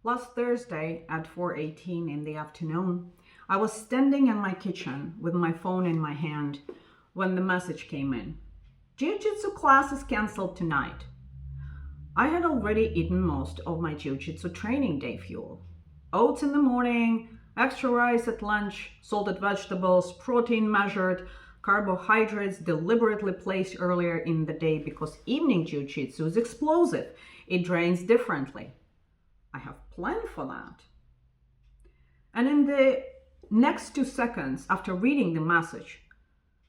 Last Thursday at 4:18 in the afternoon, I was standing in my kitchen with my phone in my hand when the message came in. Jiu-Jitsu class is cancelled tonight. I had already eaten most of my Jiu-Jitsu training day fuel. Oats in the morning, extra rice at lunch, salted vegetables, protein measured, carbohydrates deliberately placed earlier in the day because evening Jiu-Jitsu is explosive. It drains differently. I have planned for that. And in the next 2 seconds after reading the message,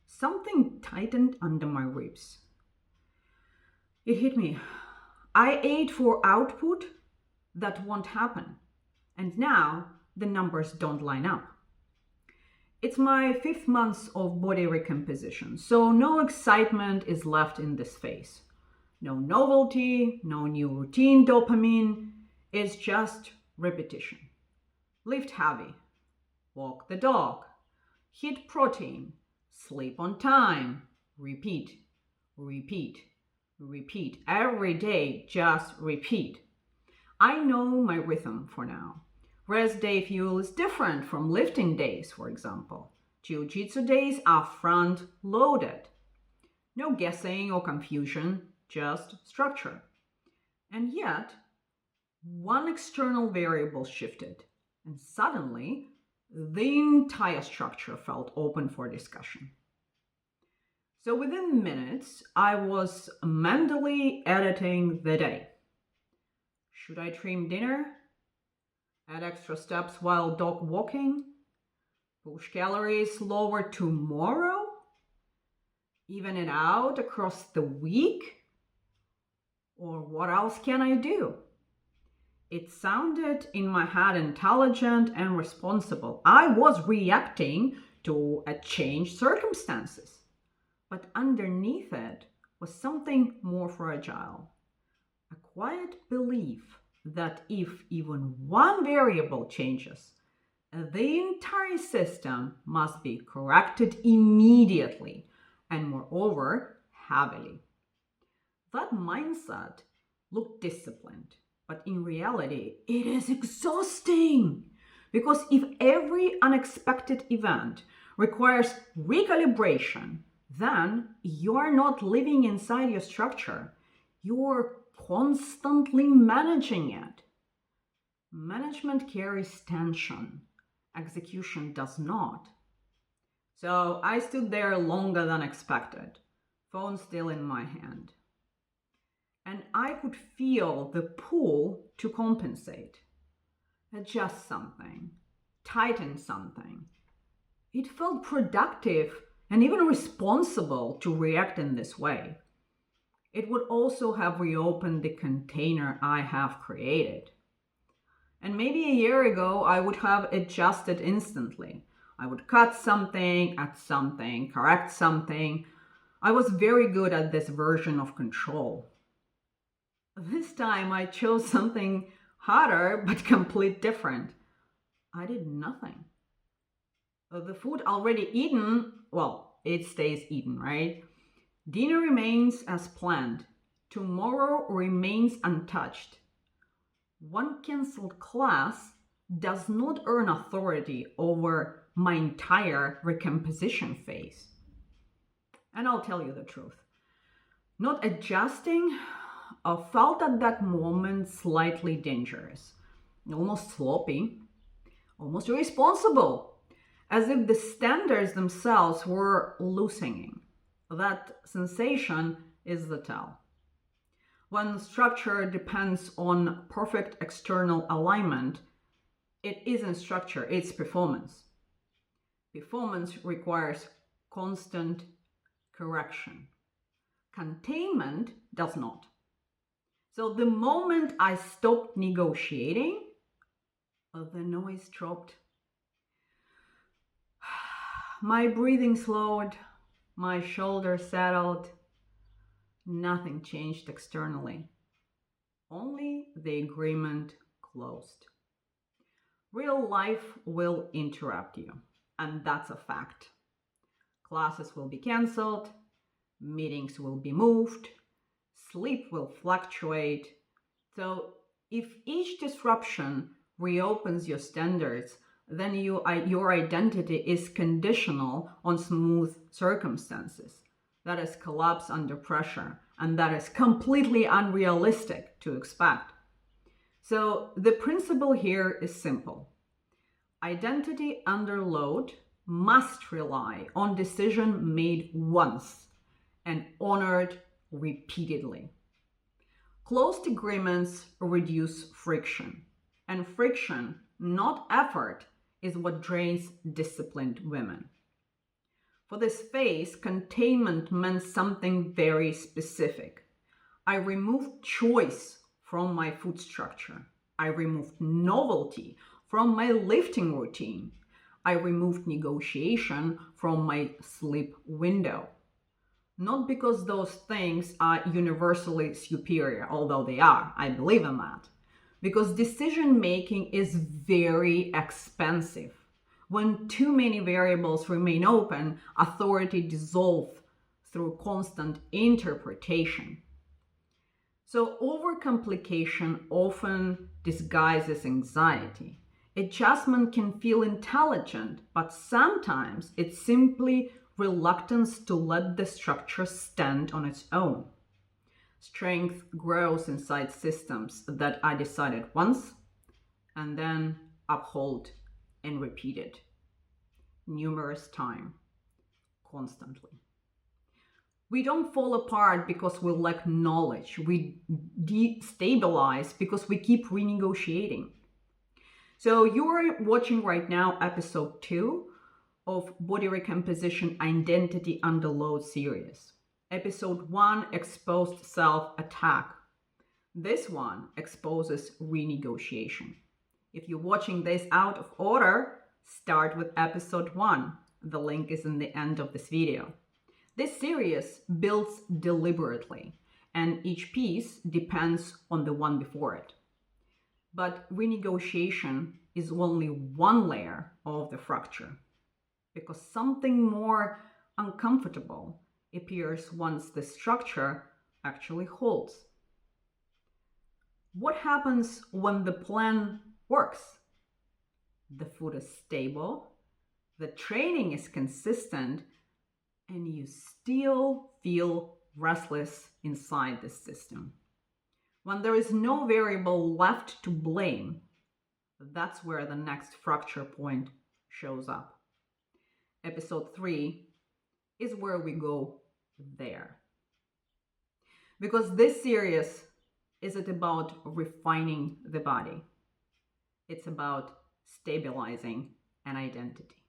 something tightened under my ribs. It hit me. I ate for output that won't happen. And now the numbers don't line up. It's my 5th month of body recomposition, so no excitement is left in this phase. No novelty, no new routine dopamine. It's just repetition. Lift heavy, walk the dog, hit protein, sleep on time, repeat, repeat, repeat. Every day, just repeat. I know my rhythm for now. Rest day fuel is different from lifting days, for example. Jiu-Jitsu days are front loaded. No guessing or confusion, just structure. And yet, one external variable shifted, and suddenly the entire structure felt open for discussion. So within minutes, I was mentally editing the day. Should I trim dinner? Add extra steps while dog walking? Push calories lower tomorrow? Even it out across the week? Or what else can I do? It sounded in my head intelligent and responsible. I was reacting to a changed circumstances. But underneath it was something more fragile. A quiet belief that if even one variable changes, the entire system must be corrected immediately and moreover heavily. That mindset looked disciplined, but in reality, it is exhausting. Because if every unexpected event requires recalibration, then you're not living inside your structure. You're constantly managing it. Management carries tension. Execution does not. So I stood there longer than expected, phone still in my hand. And I could feel the pull to compensate, adjust something, tighten something. It felt productive and even responsible to react in this way. It would also have reopened the container I have created. And maybe a year ago, I would have adjusted instantly. I would cut something, add something, correct something. I was very good at this version of control. This time I chose something harder but complete different. I did nothing. The food already eaten, well, it stays eaten, right? Dinner remains as planned. Tomorrow remains untouched. One cancelled class does not earn authority over my entire recomposition phase. And I'll tell you the truth. Not adjusting felt at that moment slightly dangerous, almost sloppy, almost irresponsible, as if the standards themselves were loosening. That sensation is the tell. When structure depends on perfect external alignment, it isn't structure, it's performance. Performance requires constant correction. Containment does not. So the moment I stopped negotiating, the noise dropped. My breathing slowed, my shoulders settled. Nothing changed externally. Only the agreement closed. Real life will interrupt you, and that's a fact. Classes will be cancelled, meetings will be moved, sleep will fluctuate. So If each disruption reopens your standards, then your identity is conditional on smooth circumstances. That is collapse under pressure, and that is completely unrealistic to expect. So the principle here is simple. Identity under load must rely on decision made once and honored repeatedly. Closed agreements reduce friction, and friction, not effort, is what drains disciplined women. For this phase, containment meant something very specific. I removed choice from my food structure. I removed novelty from my lifting routine. I removed negotiation from my sleep window. Not because those things are universally superior, although they are, I believe in that. Because decision making is very expensive. When too many variables remain open, authority dissolves through constant interpretation. So overcomplication often disguises anxiety. Adjustment can feel intelligent, but sometimes it's simply reluctance to let the structure stand on its own. Strength grows inside systems that are decided once and then upheld and repeated numerous times, constantly. We don't fall apart because we lack knowledge. We destabilize because we keep renegotiating. So you are watching right now episode 2 of Body Recomposition Identity Under Load series. Episode 1 exposed self-attack. This one exposes renegotiation. If you're watching this out of order, start with episode 1. The link is in the end of this video. This series builds deliberately, and each piece depends on the one before it. But renegotiation is only one layer of the fracture, because something more uncomfortable appears once the structure actually holds. What happens when the plan works? The food is stable, the training is consistent, and you still feel restless inside the system. When there is no variable left to blame, that's where the next fracture point shows up. Episode 3 is where we go there. Because this series isn't about refining the body. It's about stabilizing an identity.